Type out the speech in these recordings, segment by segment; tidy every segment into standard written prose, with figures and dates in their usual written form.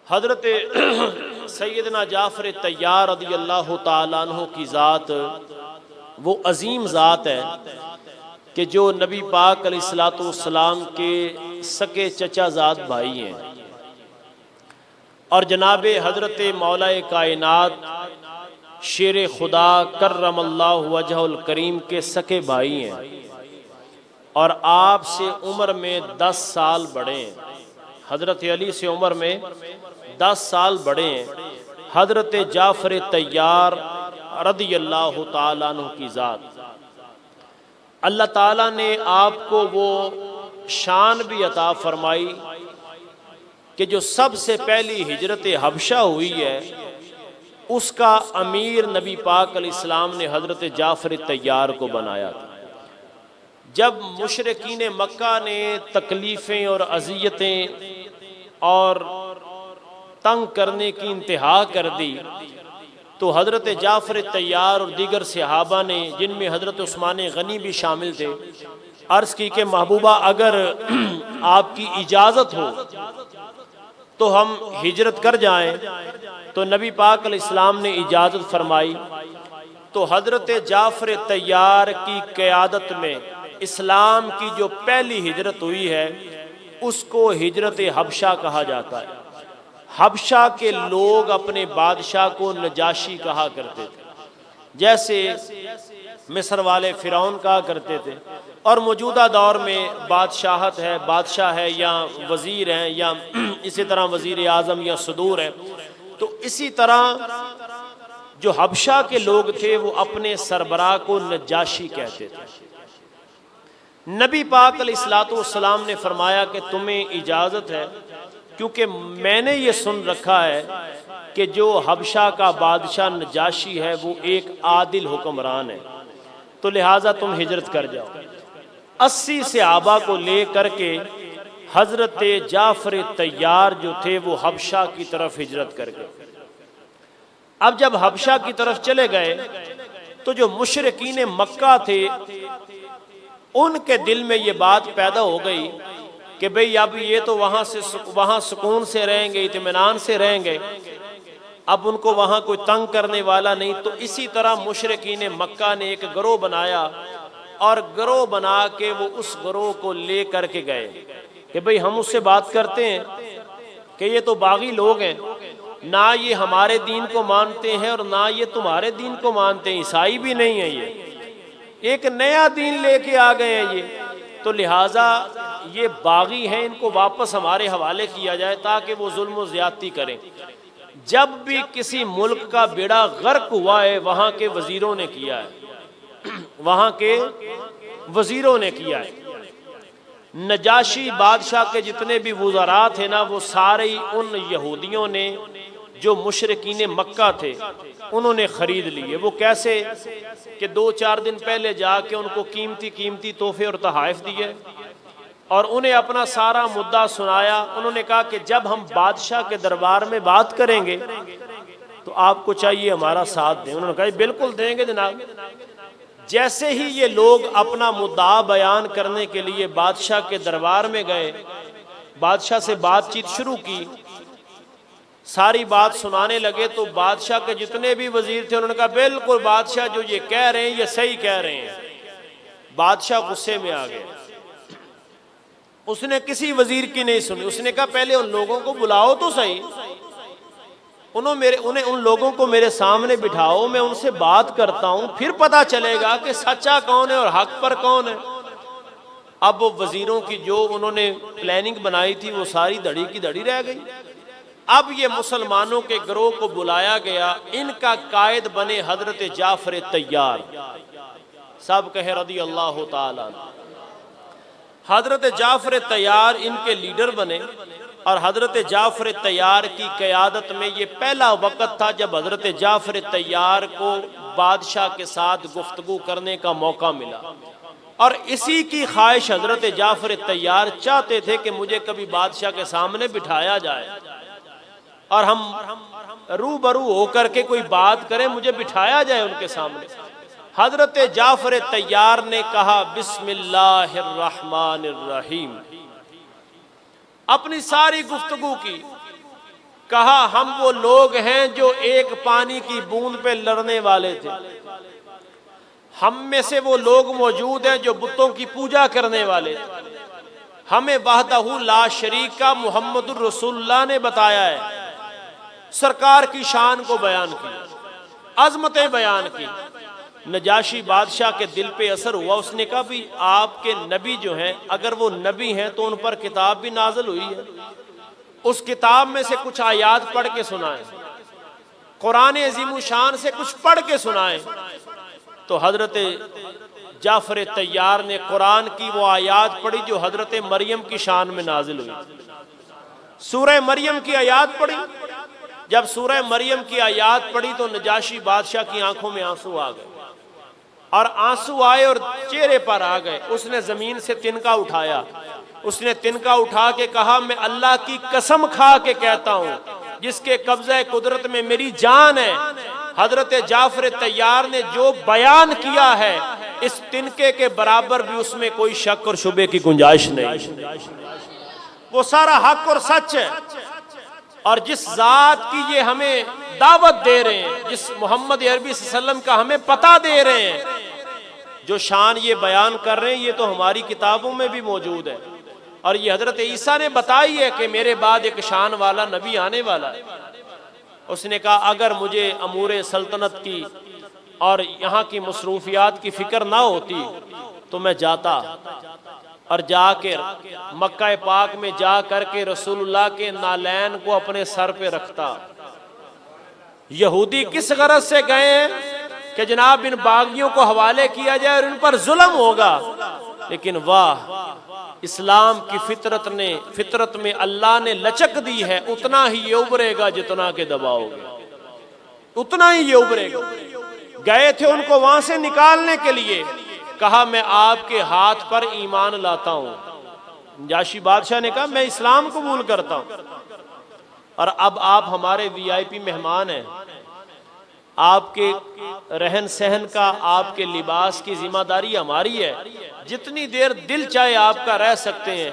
حضرت سیدنا جعفر طیار رضی اللہ تعالیٰ عنہ کی ذات وہ عظیم ذات ہے کہ جو نبی پاک علیہ الصلوۃ والسلام کے سکے چچا زاد بھائی ہیں، اور جناب حضرت مولا کائنات شیر خدا کرم اللہ وجہ الکریم کے سکے بھائی ہیں، اور آپ سے عمر میں 10 سال بڑے ہیں۔ حضرت علی سے عمر میں 10 سال بڑے ہیں حضرت جعفر طیار رضی اللہ تعالیٰ عنہ کی ذات۔ اللہ تعالیٰ نے آپ کو وہ شان بھی عطا فرمائی کہ جو سب سے پہلی ہجرت حبشہ ہوئی ہے اس کا امیر نبی پاک علیہ السلام نے حضرت جعفر طیار کو بنایا تھا۔ جب مشرکین مکہ نے تکلیفیں اور اذیتیں اور تنگ کرنے کی انتہا کر دی تو حضرت جعفر طیار اور دیگر صحابہ نے، جن میں حضرت عثمان غنی بھی شامل تھے، عرض کی کہ محبوبہ اگر آپ کی اجازت ہو تو ہم ہجرت کر جائیں۔ تو نبی پاک علیہ السلام نے اجازت فرمائی، تو حضرت جعفر طیار کی قیادت میں اسلام کی جو پہلی ہجرت ہوئی ہے اس کو ہجرت حبشہ کہا جاتا ہے۔ حبشہ کے لوگ اپنے بادشاہ کو نجاشی کہا کرتے تھے، جیسے مصر والے فرعون کہا کرتے تھے، اور موجودہ دور میں بادشاہت ہے، بادشاہ ہے یا وزیر ہیں یا اسی طرح وزیر اعظم یا صدور ہے۔ تو اسی طرح جو حبشہ کے لوگ تھے وہ اپنے سربراہ کو نجاشی کہتے تھے۔ نبی پاک علیہ الصلوۃ والسلام نے فرمایا کہ تمہیں اجازت ہے، کیونکہ میں نے یہ سن رکھا ہے کہ جو حبشہ کا بادشاہ نجاشی ہے وہ ایک عادل حکمران ہے، تو لہٰذا تم ہجرت کر جاؤ۔ 80 صحابہ کو لے کر کے حضرت جعفر طیار جو تھے وہ حبشہ کی طرف ہجرت کر گئے۔ اب جب حبشہ کی طرف چلے گئے تو جو مشرکین مکہ تھے ان کے دل میں یہ بات پیدا ہو گئی کہ بھئی اب یہ تو وہاں سکون سے رہیں گے، اطمینان سے رہیں گے، اب ان کو وہاں کوئی تنگ کرنے والا نہیں۔ تو اسی طرح مشرکین مکہ نے ایک گروہ بنایا، اور گروہ بنا کے وہ اس گروہ کو لے کر کے گئے کہ بھئی ہم اس سے بات کرتے ہیں کہ یہ تو باغی لوگ ہیں، نہ یہ ہمارے دین کو مانتے ہیں اور نہ یہ تمہارے دین کو مانتے ہیں، عیسائی بھی نہیں ہیں، یہ ایک نیا دین لے کے آ گئے ہیں، یہ تو لہٰذا یہ باغی ہیں، ان کو واپس ہمارے حوالے کیا جائے تاکہ وہ ظلم و زیادتی کریں۔ جب بھی کسی ملک کا بیڑا غرق ہوا ہے وہاں کے وزیروں نے کیا ہے، وہاں کے وزیروں نے کیا ہے۔ نجاشی بادشاہ کے جتنے بھی وزراء تھے نا وہ سارے ان یہودیوں نے جو مشرکین مکہ تھے انہوں نے خرید لیے۔ وہ کیسے کہ 2-4 دن پہلے جا کے ان کو قیمتی تحفے اور تحائف دیے اور انہیں اپنا سارا مدعا سنایا۔ انہوں نے کہا کہ جب ہم بادشاہ کے دربار میں بات کریں گے تو آپ کو چاہیے ہمارا ساتھ دیں۔ انہوں نے کہا بالکل دیں گے جناب۔ جیسے ہی یہ لوگ اپنا مدعا بیان کرنے کے لیے بادشاہ کے دربار میں گئے، بادشاہ سے بات چیت شروع کی، ساری بات سنانے لگے، تو بادشاہ کے جتنے بھی وزیر تھے انہوں نے کہا بالکل بادشاہ جو یہ کہہ رہے ہیں یہ صحیح کہہ رہے ہیں۔ بادشاہ غصے میں آ گئے، اس نے کسی وزیر کی نہیں سنی، اس نے کہا پہلے ان لوگوں کو بلاؤ تو صحیح، انہیں ان لوگوں کو میرے سامنے بٹھاؤ، میں ان سے بات کرتا ہوں، پھر پتہ چلے گا کہ سچا کون ہے اور حق پر کون ہے۔ اب وزیروں کی جو انہوں نے پلاننگ بنائی تھی وہ ساری دھڑی کی دھڑی رہ گئی۔ اب یہ مسلمانوں کے گروہ کو بلایا گیا، ان کا قائد بنے حضرت جعفر طیار، سب کہے رضی اللہ تعالیٰ عنہ۔ حضرت جعفر طیار ان کے لیڈر بنے، اور حضرت جعفر طیار کی قیادت میں یہ پہلا وقت تھا جب حضرت جعفر طیار کو بادشاہ کے ساتھ گفتگو کرنے کا موقع ملا، اور اسی کی خواہش حضرت جعفر طیار چاہتے تھے کہ مجھے کبھی بادشاہ کے سامنے بٹھایا جائے اور ہم روبرو ہو کر کے کوئی بات کریں، مجھے بٹھایا جائے ان کے سامنے۔ حضرت جعفر طیار نے کہا بسم اللہ الرحمن الرحیم، اپنی ساری گفتگو کی، کہا ہم وہ لوگ ہیں جو ایک پانی کی بوند پہ لڑنے والے تھے، ہم میں سے وہ لوگ موجود ہیں جو بتوں کی پوجا کرنے والے تھے، ہمیں وحدہ لا شریک کا محمد الرسول اللہ نے بتایا ہے، سرکار کی شان کو بیان کی، عظمتیں بیان کی۔ نجاشی بادشاہ کے دل پہ اثر ہوا، اس نے کہا بھی آپ کے نبی جو ہیں اگر وہ نبی ہیں تو ان پر کتاب بھی نازل ہوئی ہے، اس کتاب میں سے کچھ آیات پڑھ کے سنائیں، قرآن عظیم الشان سے کچھ پڑھ کے سنائیں۔ تو حضرت جعفر طیار نے قرآن کی وہ آیات پڑھی جو حضرت مریم کی شان میں نازل ہوئی، سورہ مریم کی آیات پڑھی۔ جب سورہ مریم کی آیات پڑھی تو نجاشی بادشاہ کی آنکھوں میں آنسو آ گئے، اور آنسو آئے اور چہرے پر آ گئے۔ اس نے زمین سے تنکا اٹھایا، اس نے تنکا اٹھا کے کہا میں اللہ کی قسم کھا کے کہتا ہوں جس کے قبضہ قدرت میں میری جان ہے، حضرت جعفر طیار نے جو بیان کیا ہے اس تنکے کے برابر بھی اس میں کوئی شک اور شبے کی گنجائش نہیں، وہ سارا حق اور سچ ہے۔ اور جس ذات کی یہ ہمیں دعوت دے رہے ہیں، جس محمد عربی صلی اللہ علیہ وسلم کا ہمیں پتہ دے رہے ہیں، جو شان یہ بیان کر رہے ہیں، یہ تو ہماری کتابوں میں بھی موجود ہے، اور یہ حضرت عیسیٰ نے بتائی ہے کہ میرے بعد ایک شان والا نبی آنے والا ہے۔ اس نے کہا اگر مجھے امور سلطنت کی اور یہاں کی مصروفیات کی فکر نہ ہوتی تو میں جاتا اور جا کے مکہ پاک میں جا کر کے رسول اللہ کے نالین کو اپنے سر پہ رکھتا۔ یہودی کس غرض سے گئے ہیں کہ جناب ان باغیوں کو حوالے کیا جائے اور ان پر ظلم ہوگا، لیکن واہ اسلام کی فطرت میں اللہ نے لچک دی ہے، اتنا ہی یہ ابھرے گا جتنا کہ دباؤ گے، اتنا ہی یہ ابھرے گا۔ گئے تھے ان کو وہاں سے نکالنے کے لیے، کہا میں آپ کے ہاتھ پر ایمان لاتا ہوں۔ نجاشی بادشاہ نے کہا میں اسلام قبول کرتا ہوں، اور اب آپ ہمارے وی آئی پی مہمان ہیں، آپ کے رہن سہن کا، آپ کے لباس کی ذمہ داری ہماری ہے، جتنی دیر دل چاہے آپ کا رہ سکتے ہیں۔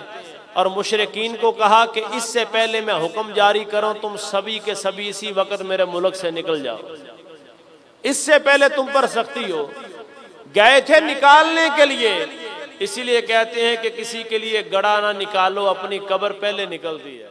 اور مشرکین کو کہا کہ اس سے پہلے میں حکم جاری کروں تم سبھی کے سبھی اسی وقت میرے ملک سے نکل جاؤ، اس سے پہلے تم پر سختی ہو۔ گئے تھے نکالنے کے لیے، اسی لیے کہتے ہیں کہ کسی کے لیے گڑھا نہ نکالو، اپنی قبر پہلے نکلتی ہے۔